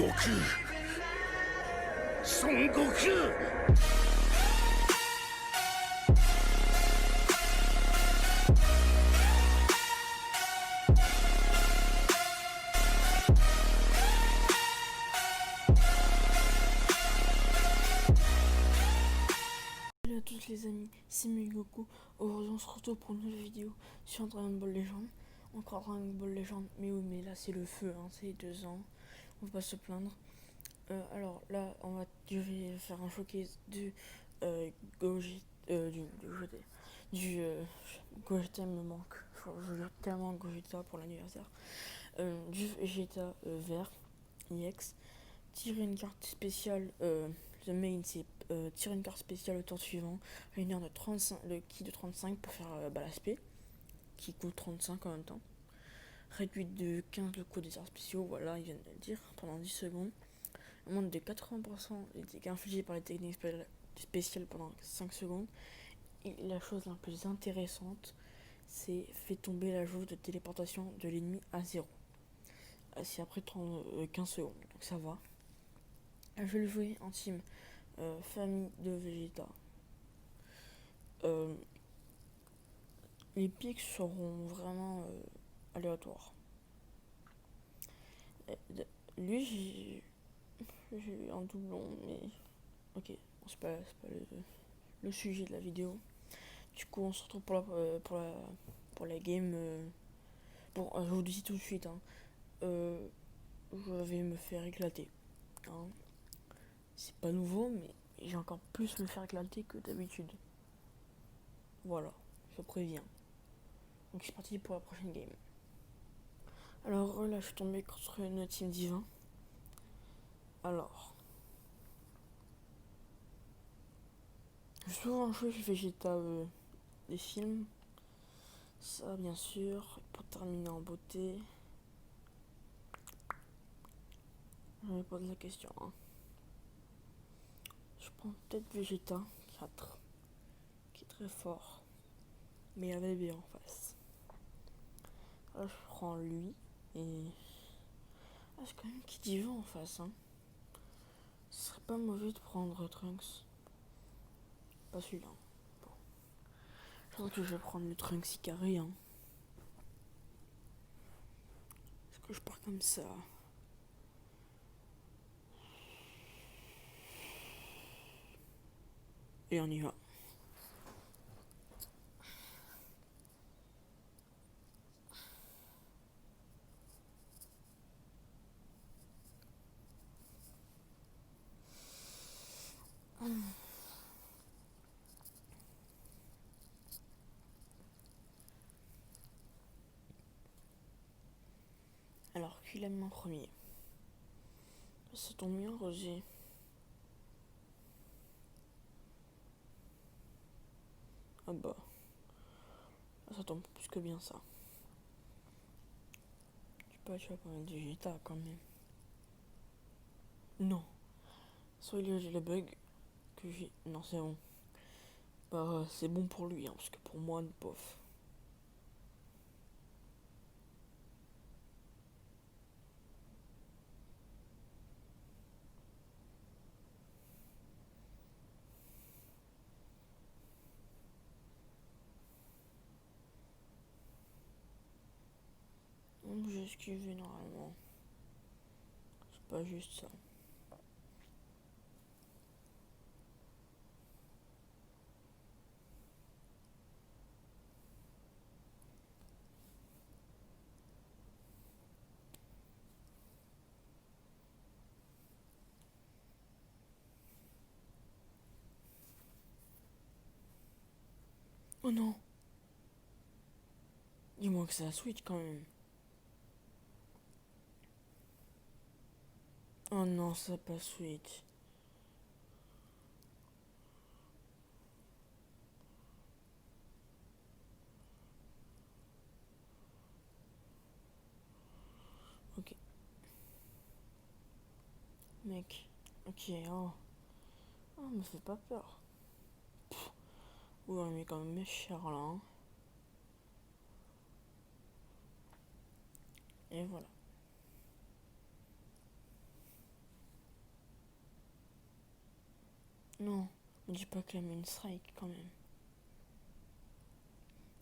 Goku. Son Goku. Salut à tous les amis, c'est Goku. Aujourd'hui on se retrouve pour une nouvelle vidéo sur Dragon Ball Legend. Encore Dragon Ball Legend, mais oui, mais là c'est le feu, hein, c'est 2 ans, on va pas se plaindre. Alors là je vais faire un showcase du Gogeta, Gogeta me manque, je veux tellement Gogeta pour l'anniversaire. Du Vegeta vert, EX, tirer une carte spéciale, the main c'est tirer une carte spéciale au tour suivant, réunir le ki de 35 pour faire l'aspect, qui coûte 35 en même temps. Réduit de 15 le coût des arts spéciaux, voilà, ils viennent de le dire, pendant 10 secondes. Augmente de 80% les dégâts infligés par les techniques spéciales pendant 5 secondes. Et la chose la plus intéressante, c'est fait tomber la jauge de téléportation de l'ennemi à 0. C'est après 15 secondes, donc ça va. Je vais le jouer en team famille de Vegeta. Les pics seront vraiment aléatoires. Lui, j'ai eu un doublon, mais ok, c'est pas le sujet de la vidéo. Du coup, on se retrouve pour la game. Bon, je vous dis tout de suite, hein, je vais me faire éclater. Hein. C'est pas nouveau, mais j'ai encore plus me faire éclater que d'habitude. Voilà, je préviens. Donc c'est parti pour la prochaine game. Alors là, je suis tombé contre une team divin. Alors, j'ai souvent joué Vegeta des films. Ça, bien sûr, pour terminer en beauté. Je me pose la question. Hein. Je prends peut-être Vegeta 4, qui est très fort, mais il y a bébé en face. Là, je prends lui et. Ah, c'est quand même qui divin en face. Hein. Ce serait pas mauvais de prendre Trunks. Pas celui-là. Bon. Je crois que je vais prendre le Trunks Ikari. Hein. Est-ce que je pars comme ça? Et on y va. Alors, qui l'aime en premier? Ça tombe bien, Roger. Ah bah. Ça tombe plus que bien, ça. Tu vas pas mettre du Vegeta quand même. Non. Soit il a le bug que j'ai. Non, c'est bon. Bah, c'est bon pour lui, hein, parce que pour moi, bof. J'ai esquivé normalement. C'est pas juste ça. Oh non! Dis-moi que c'est la Switch quand même. Oh non, c'est pas Switch. Ok. Mec. Ok, oh. Oh, me fait pas peur. Ouais, mais quand même cher là. Hein. Et voilà. Non, me dis pas qu'elle met une strike quand même.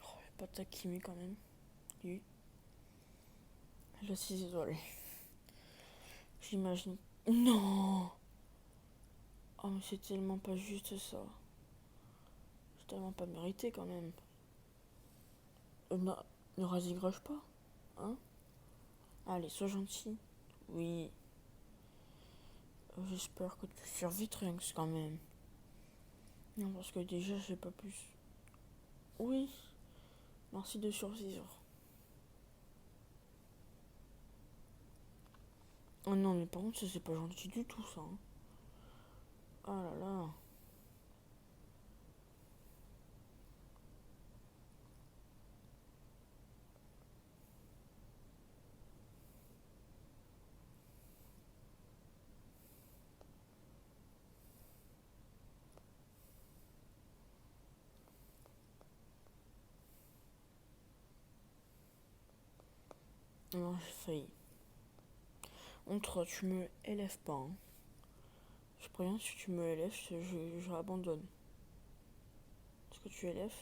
Oh, y'a pas de Takimi quand même. Lui. Je suis désolée. J'imagine. Non! Oh, mais c'est tellement pas juste ça. C'est tellement pas mérité quand même. Ne razigrage pas, hein? Allez, sois gentil. Oui. J'espère que tu survis Trunks quand même. Non, parce que déjà, j'ai pas plus. Oui. Merci de survivre. Oh non, mais par contre, ça c'est pas gentil du tout, ça. Hein. Oh là là. Non, j'ai failli. Entre, tu me élèves pas. Hein. Je préviens, si tu me élèves, je abandonne. Est-ce que tu élèves?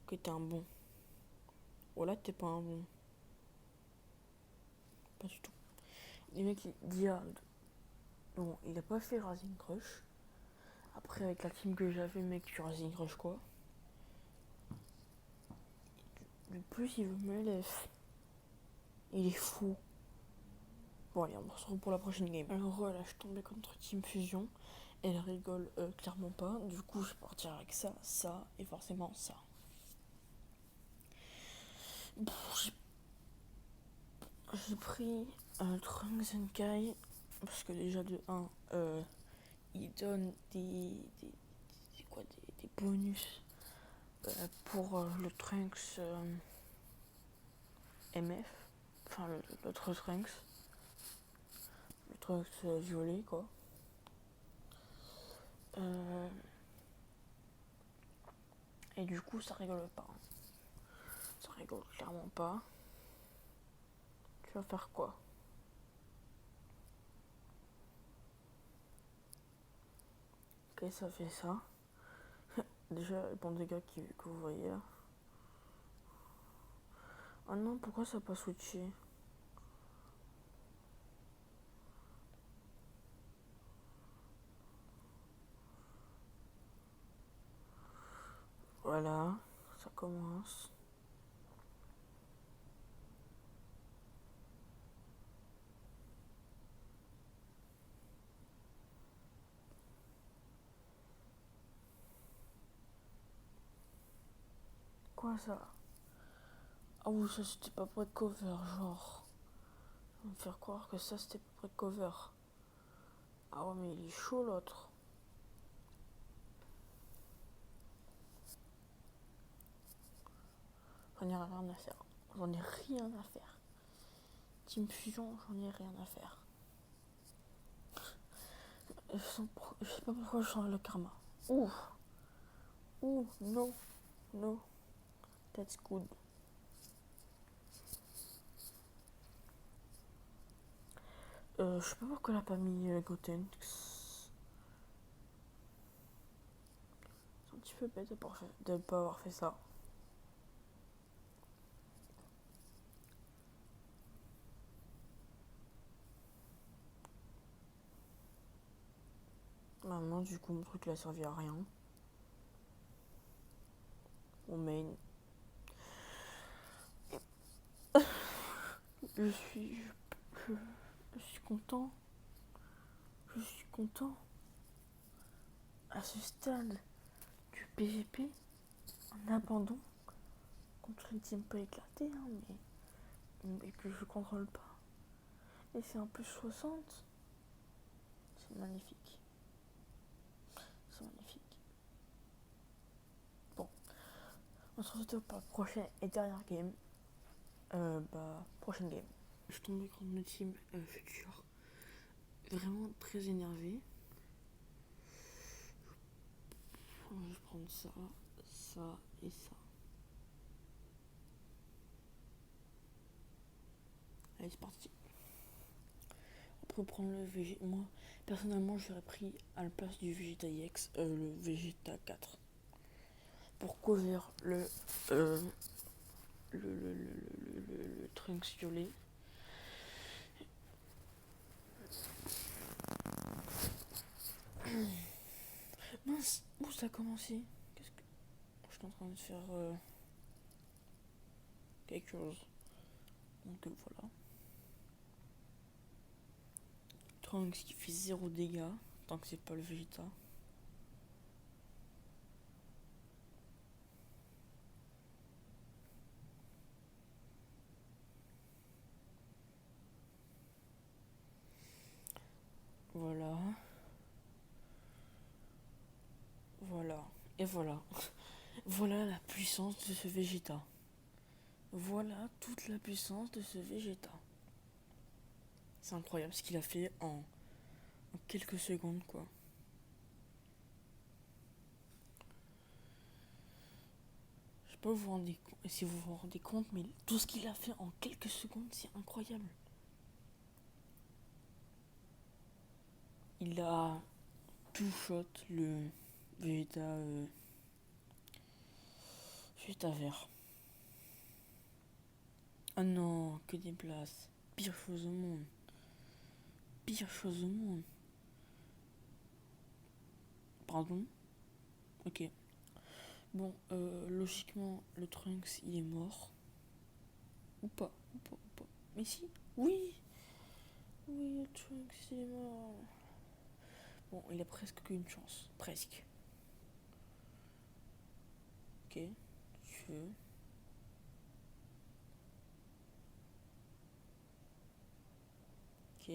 Que t'es un bon. Ou là, t'es pas un bon. Pas du tout. Les mecs, ils disent, bon, il a pas fait Rising Crush. Après, avec la team que j'avais, mec, tu Rising Crush quoi? Le plus, il veut me élève. Il est fou. Bon, allez, on se retrouve pour la prochaine game. Alors, là, je suis tombée contre Team Fusion. Elle rigole clairement pas. Du coup, je vais partir avec ça, ça et forcément ça. J'ai pris Trunks Zenkai parce que déjà de 1, il donne des bonus pour le Trunks MF, enfin l'autre Trunks, le Trunks violet quoi. Et du coup, ça rigole pas. Ça rigole clairement pas. Tu vas faire quoi? Ok, ça fait ça. Déjà, les bons dégâts que vous voyez là. Ah non, pourquoi ça n'a pas switché? Voilà, ça commence. Quoi ça? Ah oui, ça c'était pas près de cover, genre. On va me faire croire que ça c'était pas près de cover. Ah ouais, mais il est chaud l'autre. J'en ai rien à faire. J'en ai rien à faire. Team Fusion, j'en ai rien à faire. Je sais pas pourquoi je sens le karma. Ouh. Ouh, no. No. That's good. Je sais pas pourquoi elle a pas mis Gotenks. C'est un petit peu bête de pas avoir fait ça. Maintenant, du coup, mon truc il a servi à rien. Mon main. Je suis. Je suis content. Je suis content. À ce stade du PVP, en abandon, contre une team pas éclatée, hein, mais que je contrôle pas. Et c'est un plus 60. C'est magnifique. C'est magnifique. Bon, on se retrouve pour la prochaine et dernière game. Prochaine game. Je suis tombée contre une team future. Vraiment très énervée. Je vais prendre ça, ça et ça. Allez, c'est parti. pour prendre le Vegeta, moi personnellement j'aurais pris à la place du Vegeta EX le Vegeta 4 pour couvrir euh, le Trunks violet. Mince, où ça a commencé? Qu'est-ce que. Je suis en train de faire quelque chose. Donc voilà. Trunks qui fait 0 dégâts, tant que c'est pas le Vegeta. Voilà. Voilà. Et voilà. Voilà la puissance de ce Vegeta. Voilà toute la puissance de ce Vegeta. C'est incroyable ce qu'il a fait en quelques secondes, quoi. Je sais pas si vous vous rendez compte, mais tout ce qu'il a fait en quelques secondes, c'est incroyable. Il a tout shot le Vegeta, Vegeta vert. Ah non, que des places. Pire chose au monde. Pire chose au monde. Pardon? Ok. Bon, logiquement, le Trunks, il est mort. Ou pas, ou pas, ou pas. Mais si, oui. Oui, le Trunks, il est mort. Bon, il a presque qu'une chance. Presque. Ok, je veux. Ok.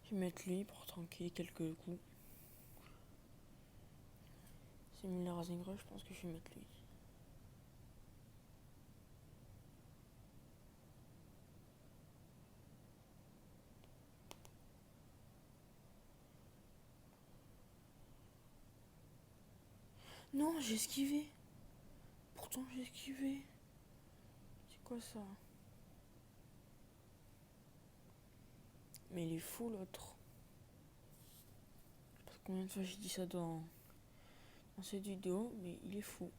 Je vais mettre lui pour tanker quelques coups. C'est mis la Rasengan, je pense que je vais mettre lui. Non, j'ai esquivé. Pourtant, j'ai esquivé. C'est quoi ça? Mais il est fou l'autre. Je sais pas combien de fois j'ai dit ça dans cette vidéo, mais il est fou.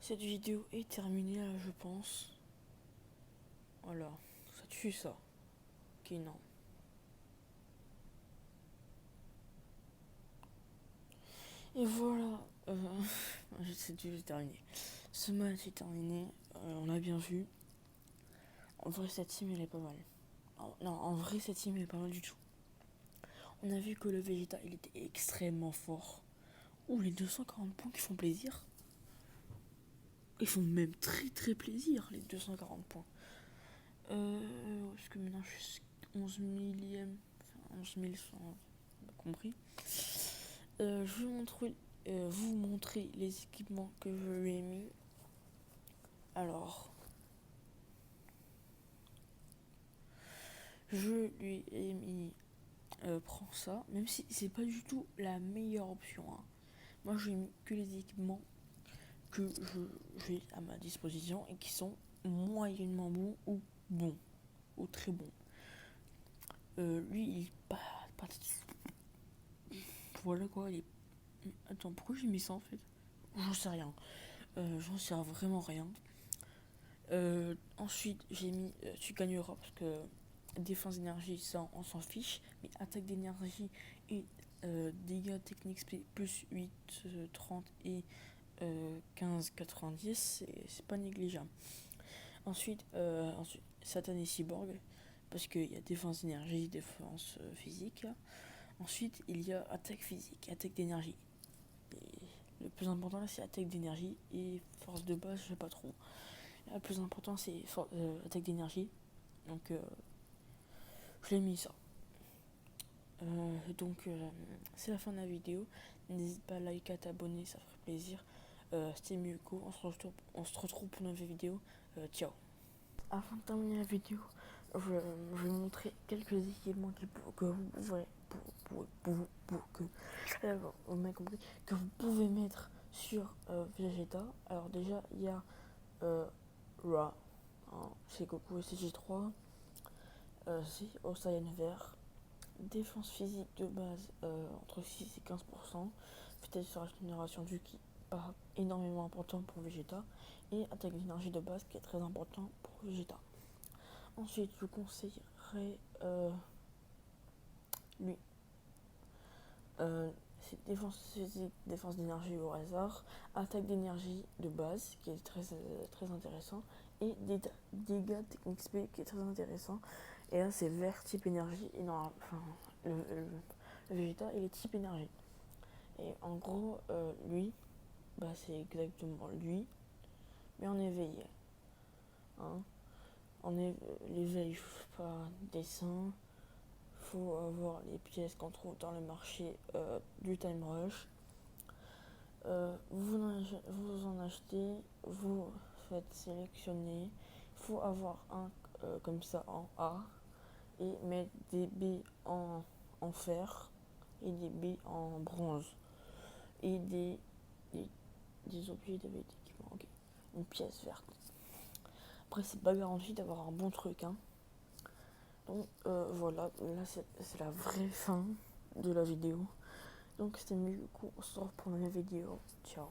Cette vidéo est terminée là, je pense. Voilà, ça tue ça. Ok, non. Et voilà, cette vidéo est terminée. Ce match est terminé, on a bien vu. En vrai, cette team elle est pas mal. Non, en vrai, cette team elle est pas mal du tout. On a vu que le Vegeta il était extrêmement fort. Ouh, les 240 points qui font plaisir. Ils font même très très plaisir, les 240 points. Parce que maintenant je suis 11 millième, enfin 11 100, on a compris. Je vais vous montrer les équipements que je lui ai mis. Alors, je lui ai mis prends ça, même si c'est pas du tout la meilleure option. Hein. Moi, je lui ai mis que les équipements que j'ai à ma disposition et qui sont moyennement bons ou bons, ou très bons. Lui, il est pas. Voilà quoi, il est. Attends, pourquoi j'ai mis ça en fait? J'en sais rien. J'en sais vraiment rien. Ensuite, j'ai mis tu gagneras parce que défense d'énergie, ça on s'en fiche. Mais attaque d'énergie et dégâts techniques plus 8, 30 et 15, 90, c'est pas négligeable. Ensuite, Satan et Cyborg, parce qu'il y a défense d'énergie, défense physique. Là. Ensuite, il y a attaque physique, attaque d'énergie. Et le plus important là, c'est attaque d'énergie et force de base, je sais pas trop. Le plus important, c'est attaque d'énergie. Donc, je l'ai mis ça. Donc, c'est la fin de la vidéo. N'hésite pas à liker, à t'abonner, ça ferait plaisir. C'était Miuko. On se retrouve pour une nouvelle vidéo. Ciao. Avant de terminer la vidéo, je vais montrer quelques équipements que vous pourrez vous m'avez compris, que vous pouvez mettre sur Vegeta. Alors déjà, il y a Ra, hein, c'est Goku SG3, c'est au Saiyan vert, défense physique de base entre 6 et 15%, vitesse de régénération du ki, pas énormément important pour Vegeta, et attaque d'énergie de base qui est très important pour Vegeta. Ensuite, je vous conseillerais lui. C'est défense physique, défense d'énergie au hasard, attaque d'énergie de base qui est très intéressant, et dégâts technique spé qui est très intéressant. Et là c'est vert type énergie, et non, enfin le Vegeta il est type énergie. Et en gros lui, bah c'est exactement lui, mais en éveillé. Hein. L'éveil, pas dessin. Faut avoir les pièces qu'on trouve dans le marché du Time Rush. Vous en achetez, vous faites sélectionner. Il faut avoir un comme ça en A et mettre des B en fer et des B en bronze et des objets d'équipement. Okay. Une pièce verte. Après, c'est pas garanti d'avoir un bon truc, hein. Donc voilà, là c'est la vraie fin de la vidéo. Donc c'était mieux, du coup on se retrouve pour une nouvelle vidéo. Ciao.